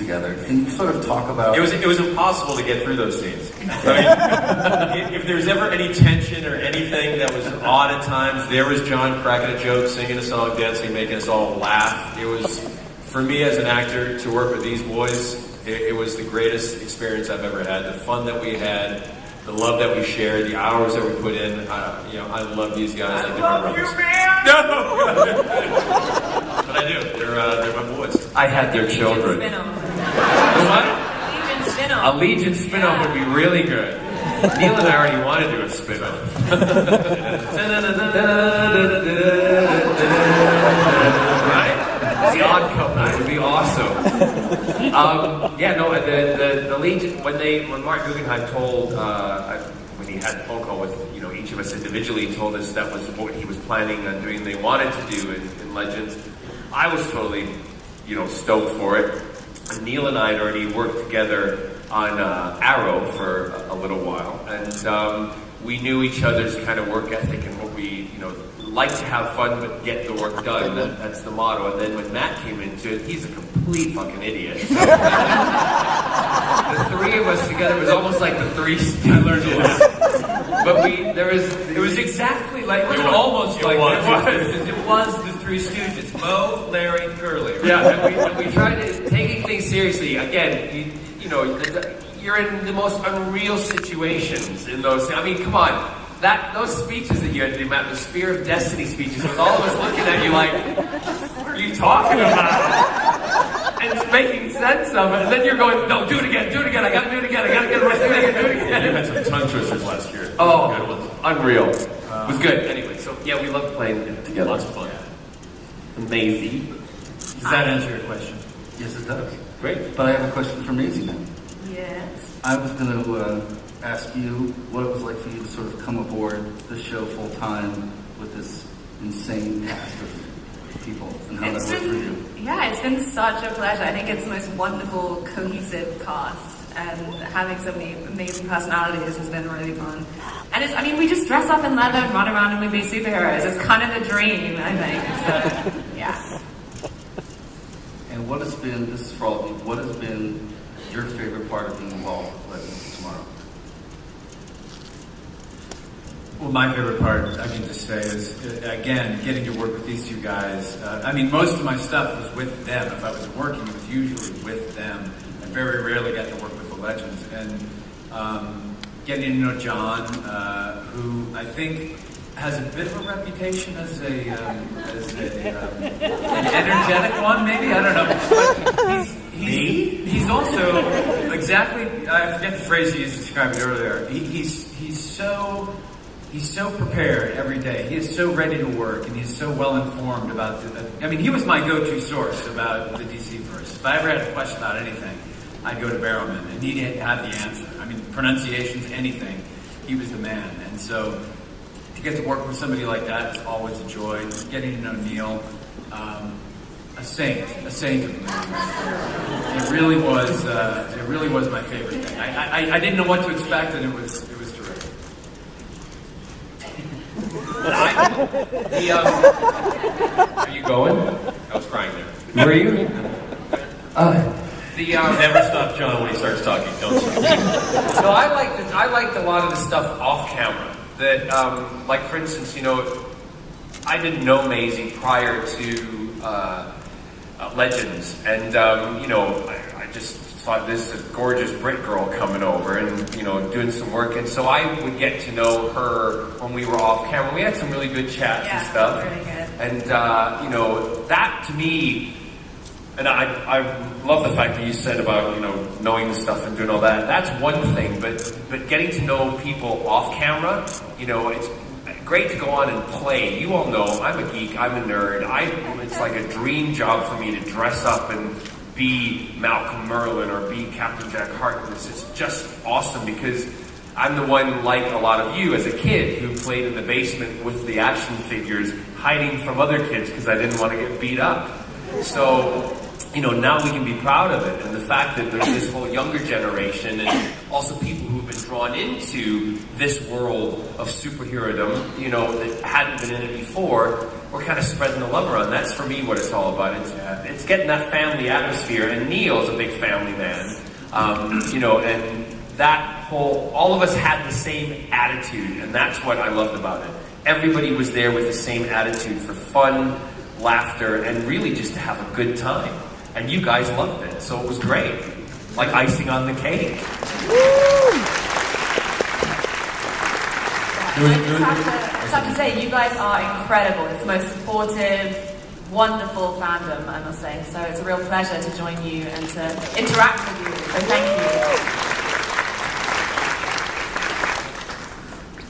together. Can you sort of talk about... It was impossible to get through those scenes. I mean, if there's ever any tension or anything that was odd at times, there was John cracking a joke, singing a song, dancing, making us all laugh. It was, for me as an actor, to work with these boys, it was the greatest experience I've ever had. The fun that we had, the love that we shared, the hours that we put in. I love these guys. I love you, man! No! But I do. They're my boys. I had their children. What? Legion spin-off. A Legion spin-off would be really good. Neil and I already want to do a spin-off. Right? The Odd Couple would be awesome. The Legion, when Mark Guggenheim told, when he had the phone call with each of us individually, he told us that was what he was planning on doing, they wanted to do in Legends. I was totally, stoked for it. And Neil and I had already worked together on Arrow for a little while, and we knew each other's kind of work ethic and what we, like to have fun but get the work done. That's the motto. And then when Matt came into it, he's a complete fucking idiot. So, the three of us together was almost like the Three Stooges. But it was exactly like, it wasn't almost like it was the Three Stooges. Mo, Larry, Curly. Right? Yeah, and we tried to taking things seriously. Again, you're in the most unreal situations in those. I mean, come on. Those speeches that you had to do, Matt, the Spear of Destiny speeches, with all of us looking at you like, what are you talking about? And it's making sense of it. And then you're going, no, do it again, I gotta do it again, I gotta get it right, do it again. You had some tongue twisters last year. Oh, unreal. It was good. Anyway, so yeah, we loved playing together. Lots of fun. Maisie. Does that answer your question? Yes, it does. Great. But I have a question for Maisie now. Yes. I was going to ask you what it was like for you to sort of come aboard the show full time with this insane cast of people, and how that worked for you. Yeah, it's been such a pleasure. I think it's the most wonderful, cohesive cast, and having so many amazing personalities has been really fun. And we just dress up in leather and run around and we be superheroes. It's kind of the dream, I think. So, yeah. And what has been, this is for all of you, what has been your favorite part of being involved with Legends tomorrow? Well, my favorite part, I can just say, is, again, getting to work with these two guys. Most of my stuff was with them. If I was working, it was usually with them. I very rarely got to work with the Legends. And getting to know John, who I think has a bit of a reputation as an energetic one, maybe? I don't know. But he's also exactly, I forget the phrase he used to describe it earlier. He's so prepared every day. He is so ready to work, and he's so well informed about he was my go-to source about the DC-verse. If I ever had a question about anything, I'd go to Barrowman, and he'd have the answer. Pronunciations, anything. He was the man. And so to get to work with somebody like that is always a joy. Getting to know Neil, a saint of the movie. It really was my favorite thing. I didn't know what to expect, and it was terrific. Are you going? I was crying there. Were you? Never stop John when he starts talking. Don't stop. No, I liked a lot of the stuff off camera. That, like for instance, I didn't know Maisie prior to Legends, and I just thought this is a gorgeous Brit girl coming over and doing some work, and so I would get to know her when we were off camera. We had some really good chats and stuff, really good. And that to me. And I love the fact that you said about, knowing the stuff and doing all that. That's one thing, but getting to know people off camera, it's great to go on and play. You all know, I'm a geek, I'm a nerd. It's like a dream job for me to dress up and be Malcolm Merlin or be Captain Jack Harkness. It's just awesome because I'm the one, like a lot of you, as a kid who played in the basement with the action figures, hiding from other kids because I didn't want to get beat up. So, now we can be proud of it. And the fact that there's this whole younger generation and also people who've been drawn into this world of superherodom, that hadn't been in it before, we're kind of spreading the love around. That's for me what it's all about. It's getting that family atmosphere, and Neil's a big family man, and that whole, all of us had the same attitude, and that's what I loved about it. Everybody was there with the same attitude for fun, laughter, and really just to have a good time. And you guys loved it, so it was great. Like icing on the cake. I have to say, you guys are incredible. It's the most supportive, wonderful fandom, I must say. So it's a real pleasure to join you and to interact with you. So thank you.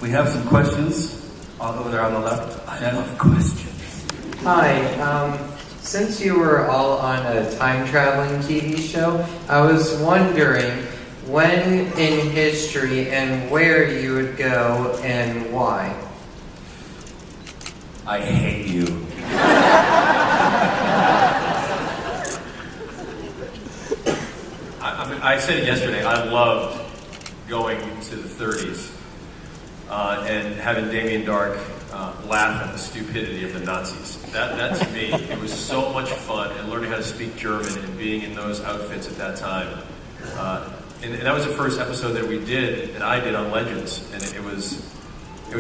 We have some questions. I'll go there on the left. I love questions. Hi. Since you were all on a time-traveling TV show, I was wondering when in history and where you would go and why. I hate you. I said it yesterday, I loved going to the 30s and having Damien Dark laugh at the stupidity of the Nazis. That to me, it was so much fun, and learning how to speak German and being in those outfits at that time. And that was the first episode that we did, and I did on Legends, and it was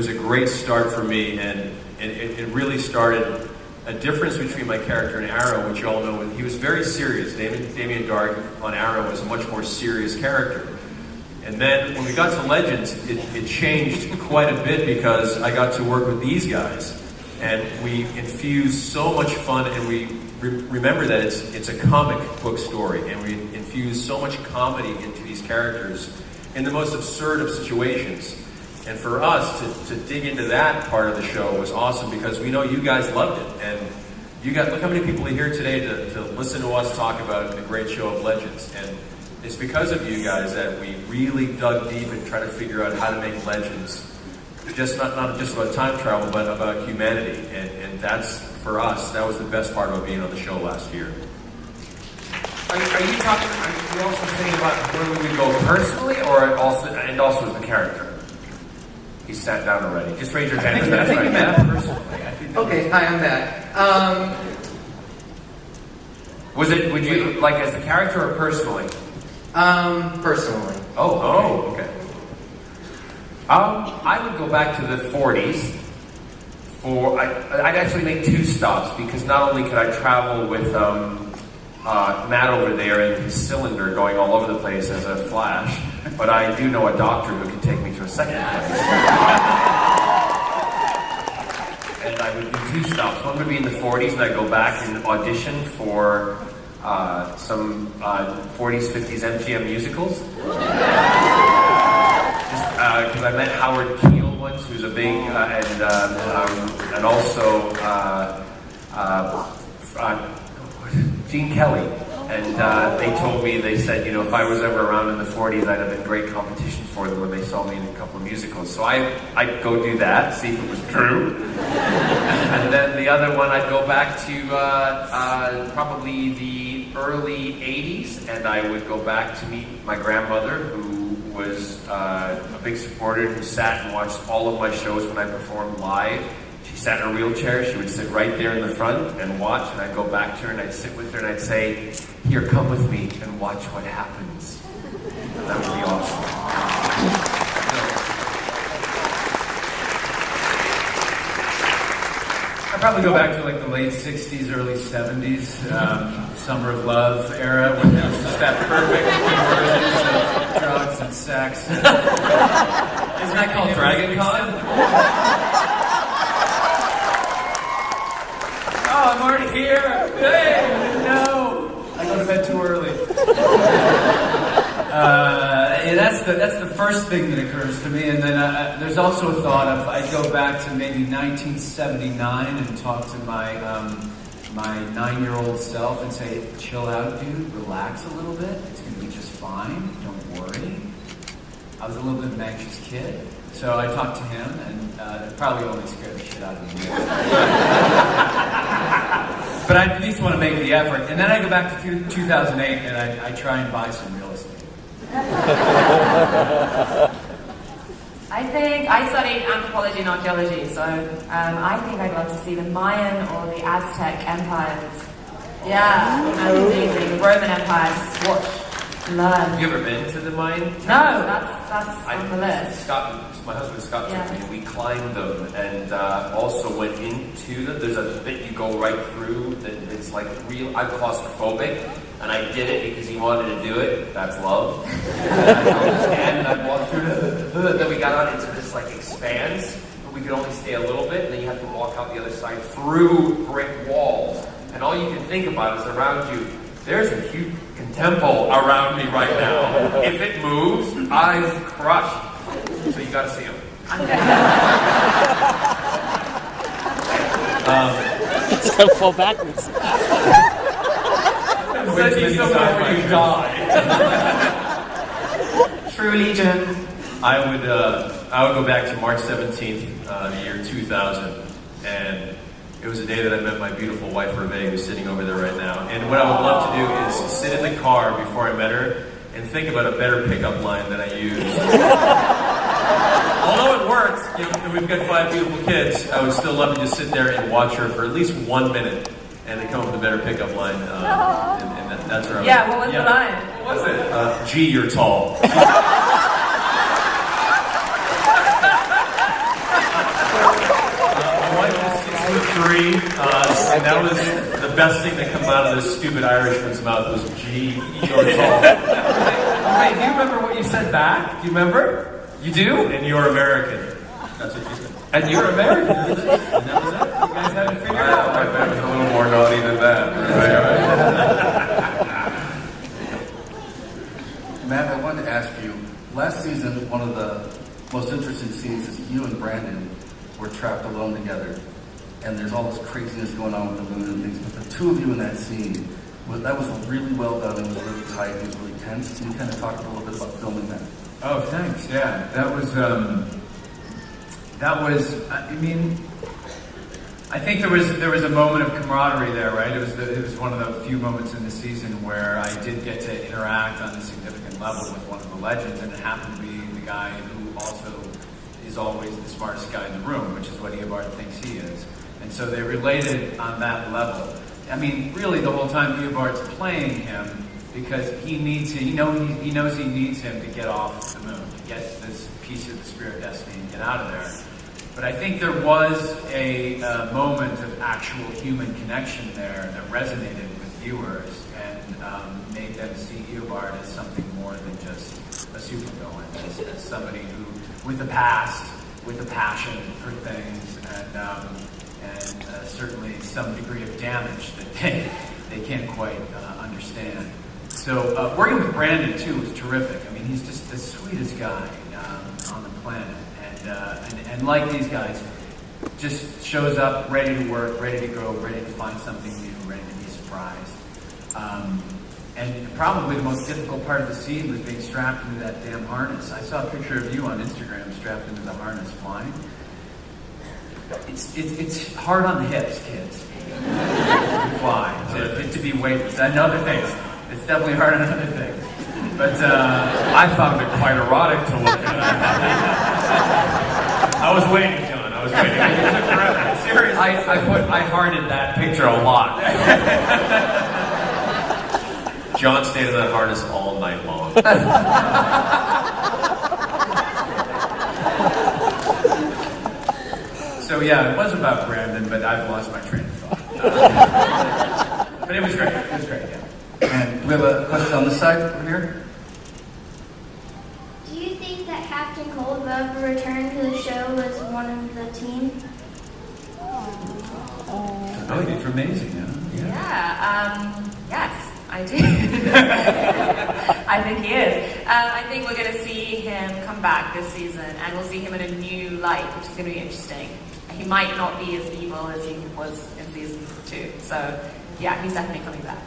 a great start for me, and it really started a difference between my character and Arrow, which you all know. He was very serious. Damien Dark on Arrow was a much more serious character. And then when we got to Legends, it changed quite a bit because I got to work with these guys, and we infused so much fun, and we remember that it's a comic book story, and we infused so much comedy into these characters in the most absurd of situations. And for us to dig into that part of the show was awesome because we know you guys loved it, and look how many people are here today to listen to us talk about the great show of Legends. And it's because of you guys that we really dug deep and tried to figure out how to make Legends not just about time travel, but about humanity. And that's, for us, that was the best part about being on the show last year. Are you also thinking about where we would go personally, or also as the character? He sat down already. Just raise your hand. I think you meant personally. Okay, hi, I'm back. Would you like as the character or personally? Personally. Oh, okay. I would go back to the 40s. I'd actually make 2 stops because not only could I travel with Matt over there in his cylinder going all over the place as a Flash, but I do know a doctor who can take me to a second place. And I would do 2 stops. One would be in the 40s, and I'd go back and audition for some 40s, 50s MGM musicals. Because I met Howard Keel once, who's a big, and also Gene Kelly. And they said, if I was ever around in the 40s, I'd have been great competition for them when they saw me in a couple of musicals. So I'd go do that, see if it was true. And then the other one, I'd go back to probably the early 80s, and I would go back to meet my grandmother, who was a big supporter, who sat and watched all of my shows when I performed live. She sat in a wheelchair, she would sit right there in the front and watch, and I'd go back to her and I'd sit with her and I'd say, "Here, come with me and watch what happens." And that would be awesome. I'd probably go back to like the late 60s, early 70s, Summer of Love era, when there was just that perfect convergence of drugs and sex. Isn't that called Dragon Con? Oh, I'm already here! Hey, no! I go to bed too early. That's the first thing that occurs to me, and then there's also a thought of I'd go back to maybe 1979 and talk to my 9-year-old self and say, "Chill out, dude. Relax a little bit. It's gonna be just fine. Don't worry." I was a little bit of an anxious kid, so I talked to him, and it probably only scared the shit out of me. But I at least want to make the effort, and then I go back to 2008 and I try and buy some real estate. I think I studied anthropology and archaeology, so I think I'd love to see the Mayan or the Aztec empires. Yeah, that'd be amazing. The Roman Empire, just watch, learn. Have you ever been to the Mayan? No, that's on the list. My husband Scott took me, and we climbed them, and also went into them. There's a bit you go right through that it's like real. I'm claustrophobic, and I did it because he wanted to do it. That's love. And I walked through then we got out into this like expanse, but we could only stay a little bit, and then you have to walk out the other side through brick walls, and all you can think about is around you. There's a huge temple around me right now. If it moves, I'm crushed. So you gotta see him. It's gonna fall backwards. Send me somewhere where you die. True Legion. I would go back to March 17th, the year 2000, and it was a day that I met my beautiful wife, Reve, who's sitting over there right now. And what I would love to do is sit in the car before I met her and think about a better pickup line than I used. Although it worked, and we've got 5 beautiful kids, I would still love to just sit there and watch her for at least 1 minute and then come up with a better pickup line. And that's where I was. Yeah, what was the line? What was it? Gee, you're tall. My wife is 6'3", and that was the best thing that came out of this stupid Irishman's mouth was gee, you're tall. Wait, do you remember what you said back? Do you remember? You do? And you're American. That's what she said. And you're American. And that was it? You guys had it figured out. I bet it was a little more naughty than that. Matt, I wanted to ask you, last season, one of the most interesting scenes is you and Brandon were trapped alone together. And there's all this craziness going on with the moon and things, but the two of you in that scene, that was really well done. It was really tight. It was really tense. Can you kind of talk a little bit about filming that? Oh, thanks. Yeah, that was. I mean, I think there was a moment of camaraderie there, right? It was one of the few moments in the season where I did get to interact on a significant level with one of the legends, and it happened to be the guy who also is always the smartest guy in the room, which is what Eobard thinks he is. And so they related on that level. I mean, really, the whole time Eobard's playing him. Because he needs to, he knows he needs him to get off the moon, to get this piece of the spirit destiny and get out of there. But I think there was a moment of actual human connection there that resonated with viewers and made them see Eobard as something more than just a supervillain, as somebody who, with a past, with a passion for things, and certainly some degree of damage that they can't quite understand. So working with Brandon too was terrific. I mean, he's just the sweetest guy on the planet, and like these guys, just shows up ready to work, ready to go, ready to find something new, ready to be surprised. And probably the most difficult part of the scene was being strapped into that damn harness. I saw a picture of you on Instagram strapped into the harness flying. It's hard on the hips, kids, to fly, to be weightless. And other things. It's definitely hard on other things. But I found it quite erotic to look at. I was waiting, John. I was waiting. It took forever. Seriously. I hearted that picture a lot. John stayed in that harness all night long. So yeah, it was about Brandon, but I've lost my train of thought. But it was great. It was great, yeah. And we have a question on this side over here. Do you think that Captain Coldbug return to the show as one of the team? Oh, you did for Maisie, huh? Yes, I do. I think he is. I think we're going to see him come back this season, and we'll see him in a new light, which is going to be interesting. He might not be as evil as he was in season 2. So, yeah, he's definitely coming back.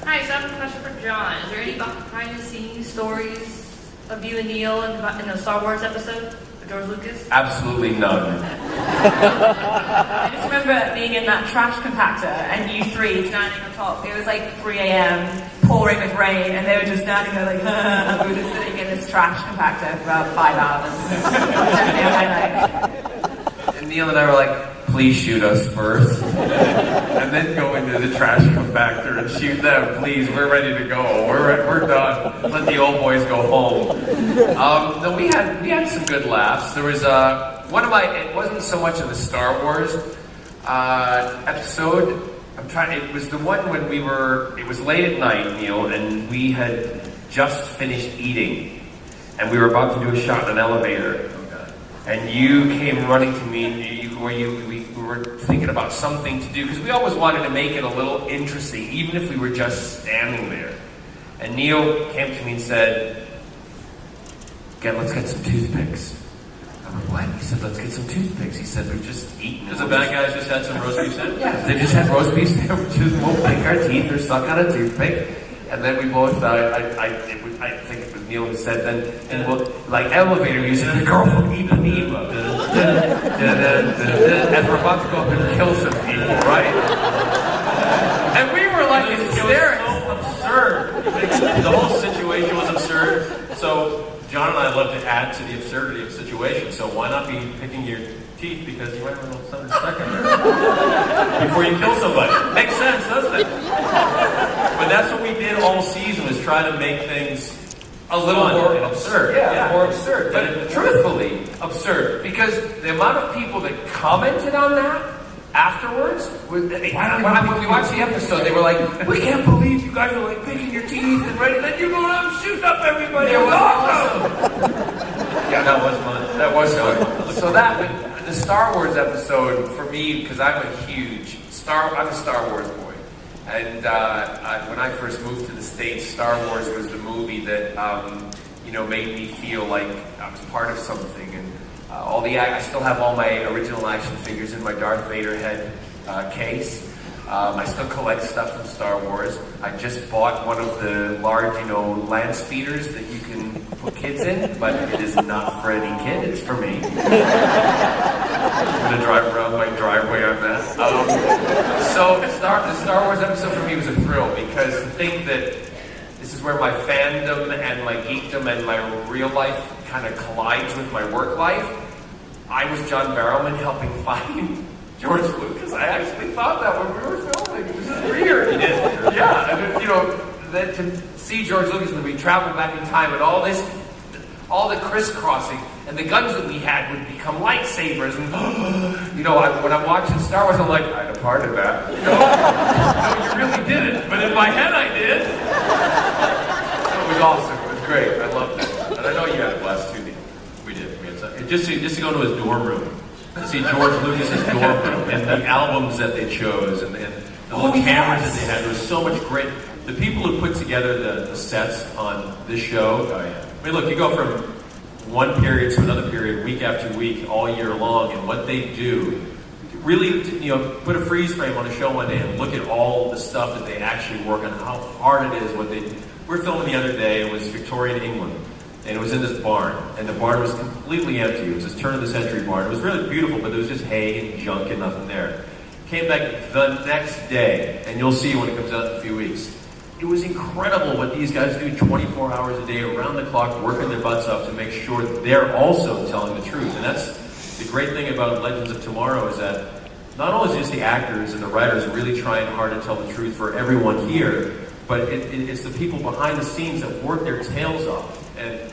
Hi, so I have a question for John. Is there any behind-the-scenes stories of you and Neil in the Star Wars episode with George Lucas? Absolutely none. I just remember being in that trash compactor and you three standing on top. It was like 3 a.m., pouring with rain, and they were just standing there like, and we were just sitting in this trash compactor for about 5 hours. Definitely a highlight. And Neil and I were like, please shoot us first. And then go into the trash compactor and shoot them. Please, we're ready to go. We're done. Let the old boys go home. No, we had some good laughs. There was it wasn't so much of the Star Wars episode. It was the one when it was late at night, Neil, and we had just finished eating. And we were about to do a shot in an elevator. And you came running to me, and we were thinking about something to do, because we always wanted to make it a little interesting, even if we were just standing there. And Neil came to me and said, let's get some toothpicks. I'm like, what? He said, let's get some toothpicks. He said, we've just eaten. Because the bad guys just had some roast beef sandwiches? Yeah, they just had roast beef sandwiches, we'll pick our teeth or suck on a toothpick. And then we both, I think it was Neil who said then, and we'll, like elevator music, the girl from Ipanema. As we're about to go up and kill some people, right? And we were like, it's hysterical. It was so absurd. The whole situation was absurd. So John and I love to add to the absurdity of the situation. So why not be picking your teeth, because you might have a little something stuck in there before you kill somebody. Makes sense, doesn't it? But that's what we did all season, was try to make things a little more absurd. Yeah, more absurd. But truthfully absurd. Because the amount of people that commented on that afterwards, when we watched the episode, they were like, we can't believe you guys are like picking your teeth and ready, then you're going out and shooting up everybody. It was awesome. Yeah, that was fun. That was fun. So the Star Wars episode, for me, because I'm a Star Wars boy. And when I first moved to the States, Star Wars was the movie that made me feel like I was part of something. And I still have all my original action figures in my Darth Vader head case. I still collect stuff from Star Wars. I just bought one of the large, land speeders that you can put kids in, but it is not for any kid. It's for me. I'm gonna drive around my driveway on that. So the Star Wars episode for me was a thrill, because to think that this is where my fandom and my geekdom and my real life kind of collides with my work life. I was John Barrowman helping find George Lucas. I actually thought that when we were filming. This is weird. You did. Yeah, and then to see George Lucas when we traveled back in time and all the crisscrossing, and the guns that we had would become lightsabers, and when I'm watching Star Wars, I'm like, I had a part of that. No, you really didn't, but in my head I did. So it was awesome. It was great. I loved it, and I know you had a blast too, Neil. We did. Just to go to his dorm room, to see George Lucas's dorm room, and the albums that they chose, and the little cameras that they had. There was so much great. The people who put together the sets on this show. Oh yeah. I mean, look, you go from one period to another period, week after week, all year long, and what they do, really, put a freeze frame on a show one day and look at all the stuff that they actually work on, how hard it is, what they do. We were filming the other day, it was Victorian England, and it was in this barn, and the barn was completely empty. It was this turn-of-the-century barn. It was really beautiful, but there was just hay and junk and nothing there. Came back the next day, and you'll see when it comes out in a few weeks. It was incredible what these guys do 24 hours a day, around the clock, working their butts off to make sure they're also telling the truth. And that's the great thing about Legends of Tomorrow, is that not only is it just the actors and the writers really trying hard to tell the truth for everyone here, but it's the people behind the scenes that work their tails off. And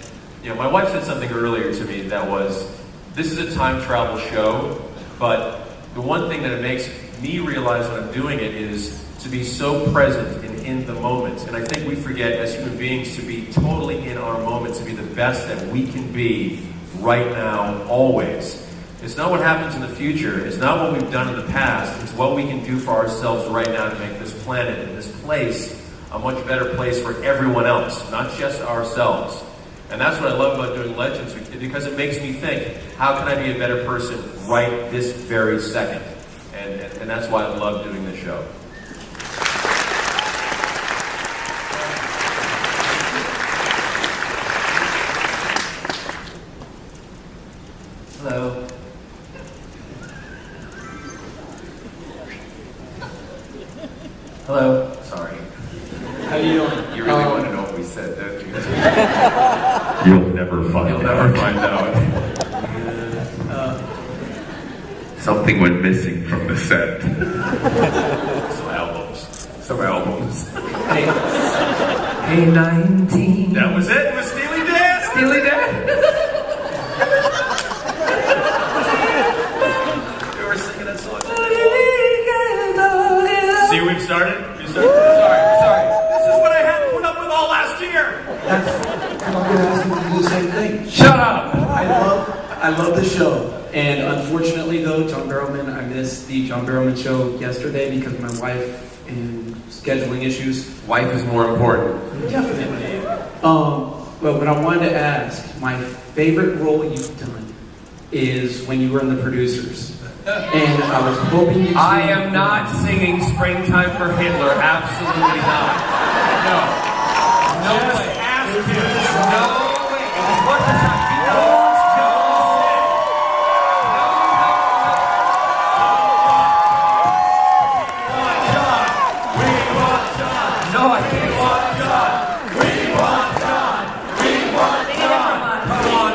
my wife said something earlier to me that was, this is a time travel show, but the one thing that it makes me realize when I'm doing it is to be so present and in the moment. And I think we forget as human beings to be totally in our moment, to be the best that we can be right now, always. It's not what happens in the future. It's not what we've done in the past. It's what we can do for ourselves right now to make this planet and this place a much better place for everyone else, not just ourselves. And that's what I love about doing Legends, because it makes me think, how can I be a better person right this very second? And that's why I love doing this show. Hello. Hello. Sorry. How you doing? You really want to know what we said, don't you? You'll never find out. Something went missing from the set. Some albums. Hey, 19. That was it. It was Steely Dan. Steely Dan. We were singing that song. See, we've started. Sorry. This is what I had to put up with all last year. I'm going to ask him to do the same thing. Shut up. I love the show. And unfortunately, though, John Barrowman, I missed the John Barrowman show yesterday because of my wife and scheduling issues. Wife is more important. Definitely. But what I wanted to ask, my favorite role you've done is when you were in The Producers. And I was hoping you'd I am not singing Springtime for Hitler. Absolutely not. No. No way. Ask him. No way. It was worth the time. You know what Joe said. We want John. No, I can't. We want John. We want John. We want John. Come on.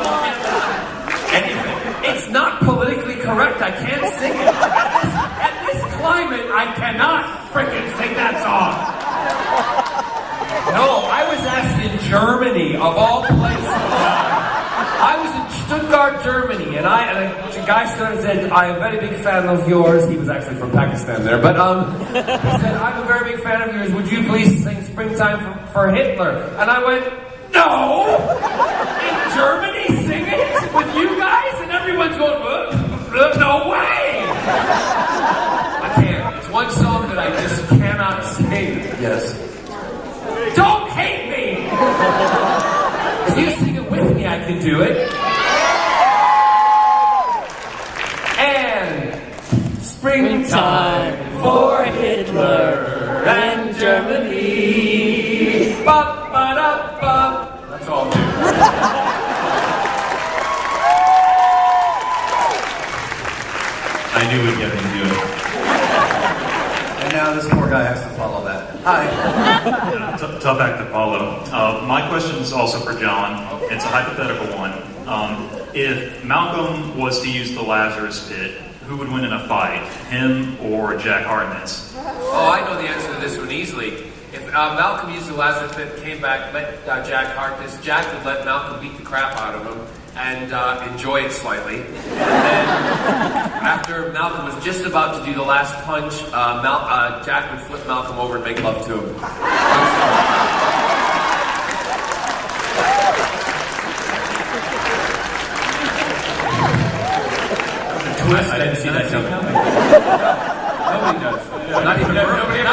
Anything. It's not politically correct. I can't sing it. At this climate, I cannot frickin' sing that song. No, I was asked in Germany, of all places. I was in Stuttgart, Germany, and a guy stood and said, "I'm a very big fan of yours." He was actually from Pakistan there, but he said, "I'm a very big fan of yours. Would you please sing Springtime for Hitler?" And I went, "No! In Germany, sing it with you guys?" And everyone's going, "No way!" I can't. It's one song that I just cannot sing. Yes. Don't hate me! If you sing it with me, I can do it. And springtime for Hitler and Germany. Ba-ba-da-ba. That's all I'm doing. I knew we'd get him to do it. And now this poor guy has to follow that. Hi. Tough act to follow. My question is also for John. It's a hypothetical one. If Malcolm was to use the Lazarus Pit, who would win in a fight, him or Jack Harkness? Oh, I know the answer to this one easily. If Malcolm used the Lazarus Pit, came back, met Jack Harkness, Jack would let Malcolm beat the crap out of him and enjoy it slightly. And then after Malcolm was just about to do the last punch, Jack would flip Malcolm over and make love to him. Twist. I didn't see that coming. Nobody does. Not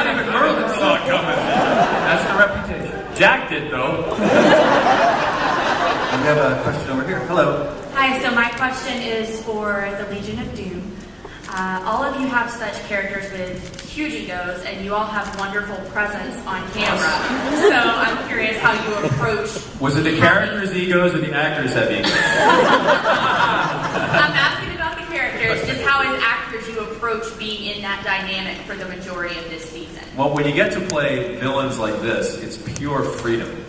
even Merlin saw it coming. That's the reputation. Jack did, though. We have a question over here. Hello. Hi, so my question is for the Legion of Doom. All of you have such characters with huge egos, and you all have wonderful presence on camera. So I'm curious how you approach... Was it the characters' egos or the actors' have egos? I'm asking about the characters, just how as actors you approach being in that dynamic for the majority of this season. Well, when you get to play villains like this, it's pure freedom.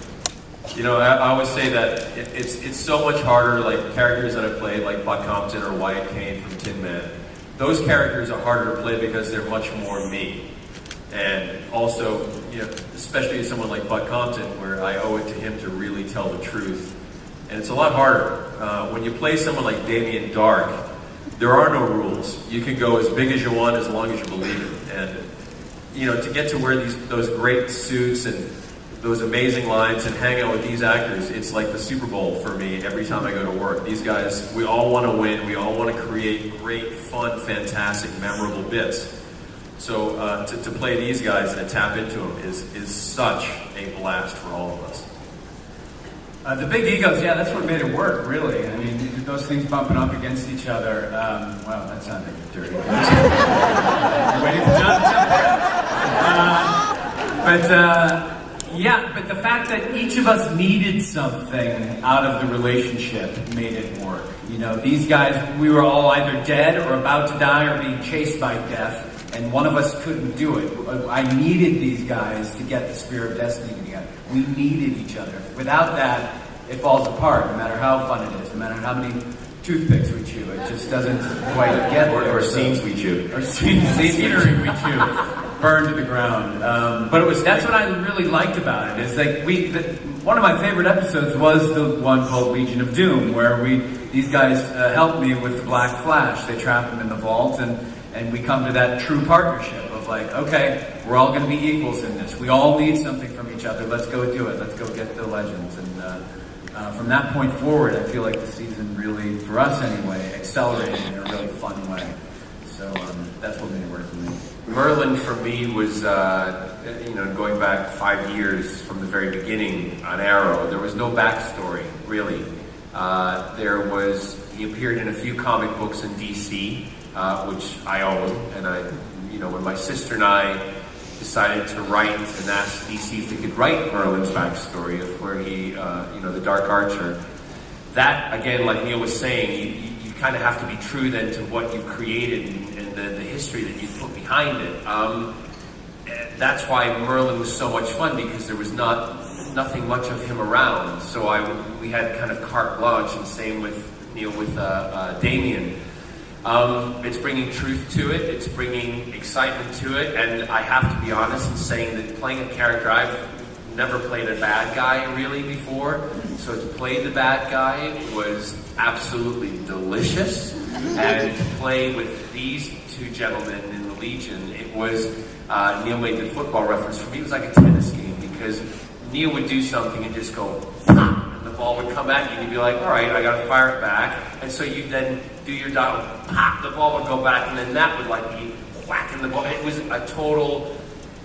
You know, I always say that it's so much harder, like characters that I played, like Buck Compton or Wyatt Kane from Tin Man. Those characters are harder to play because they're much more me. And also, you know, especially someone like Buck Compton, where I owe it to him to really tell the truth. And it's a lot harder. When you play someone like Damien Dark, there are no rules. You can go as big as you want as long as you believe it. And, you know, to get to wear those great suits and those amazing lines and hang out with these actors, it's like the Super Bowl for me every time I go to work. These guys, we all want to win. We all want to create great, fun, fantastic, memorable bits. So to play these guys and to tap into them is such a blast for all of us. The big egos, yeah, that's what made it work, really. I mean, those things bumping up against each other. Wow, that sounded dirty. Waiting for John to jump in. Yeah, but the fact that each of us needed something out of the relationship made it work. You know, these guys, we were all either dead or about to die or being chased by death. and one of us couldn't do it. I needed these guys to get the Spear of Destiny together. We needed each other. Without that, it falls apart, no matter how fun it is, no matter how many toothpicks we chew. It just doesn't quite get there. Or scenes we chew. Or scenery we chew. Burned to the ground. But that's what I really liked about it. Is like one of my favorite episodes was the one called Legion of Doom, where these guys helped me with the Black Flash. They trap him in the vault, and we come to that true partnership of like, okay, we're all going to be equals in this. We all need something from each other. Let's go do it. Let's go get the legends. And from that point forward, I feel like the season really, for us anyway, accelerated in a really fun way. So that's what made it work for me. Merlin for me was, going back 5 years from the very beginning on Arrow. There was no backstory, really. He appeared in a few comic books in DC, which I own, and when my sister and I decided to write and ask DC if they could write Merlin's backstory of where he, the Dark Archer. That, again, like Neil was saying, you kind of have to be true then to what you've created and the history that you've put behind it. That's why Merlin was so much fun, because there was nothing much of him around. So we had kind of carte blanche, and same with Neil with Damien. It's bringing truth to it. It's bringing excitement to it. And I have to be honest in saying that playing a character, I've never played a bad guy really before. So to play the bad guy was absolutely delicious. And to play with these two gentlemen in the Legion, it was, Neil made the football reference. For me, it was like a tennis game, because Neil would do something and just go, pop, and the ball would come at you, and you'd be like, all right, I got to fire it back. And so you then do your dial, pop, the ball would go back, and then that would like be whacking the ball. It was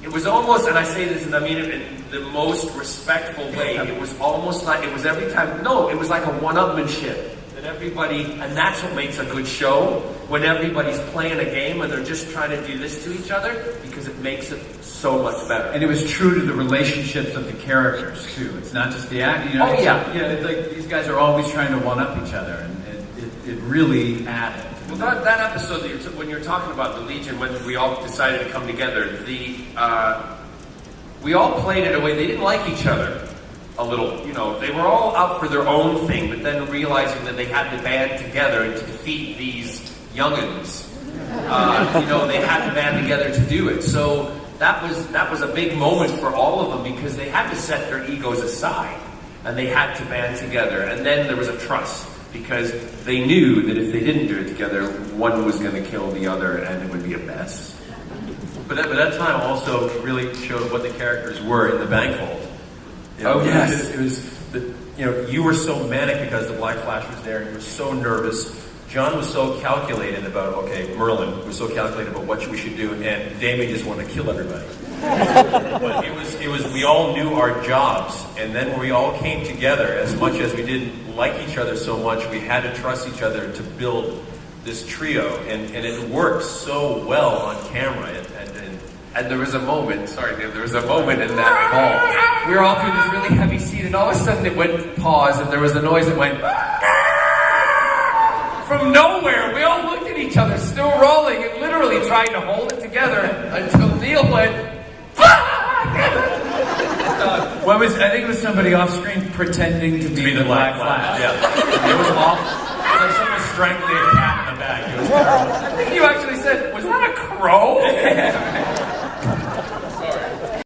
it was almost, and I say this, and I mean it in the most respectful way, it was almost like, it was every time, no, it was like a one-upmanship. And that's what makes a good show, when everybody's playing a game and they're just trying to do this to each other, because it makes it so much better. And it was true to the relationships of the characters too. It's not just the act. It's like these guys are always trying to one up each other, and it really added. Well, that episode that when you're talking about the Legion, when we all decided to come together, we all played it away. They didn't like each other. A little, they were all out for their own thing, but then realizing that they had to band together and to defeat these young'uns, they had to band together to do it. So that was a big moment for all of them, because they had to set their egos aside and they had to band together. And then there was a trust, because they knew that if they didn't do it together, one was going to kill the other, and it would be a mess. But that time also really showed what the characters were in the Bankfold. Yes. It was you were so manic because the Black Flash was there, and you were so nervous. John was so calculated about, Merlin was so calculated about what we should do, and Damien just wanted to kill everybody. But it was we all knew our jobs, and then when we all came together, as much as we didn't like each other so much, we had to trust each other to build this trio, and it worked so well on camera. And there was a moment, in that vault. We were all doing this really heavy scene, and all of a sudden it went pause, and there was a noise that went from nowhere. We all looked at each other, still rolling, and literally trying to hold it together until Neil went, I think it was somebody off screen pretending to be the Black Flash. Yeah. It was awful. It was like someone strangling a cat in the back. It was terrible. I think you actually said, was that a crow?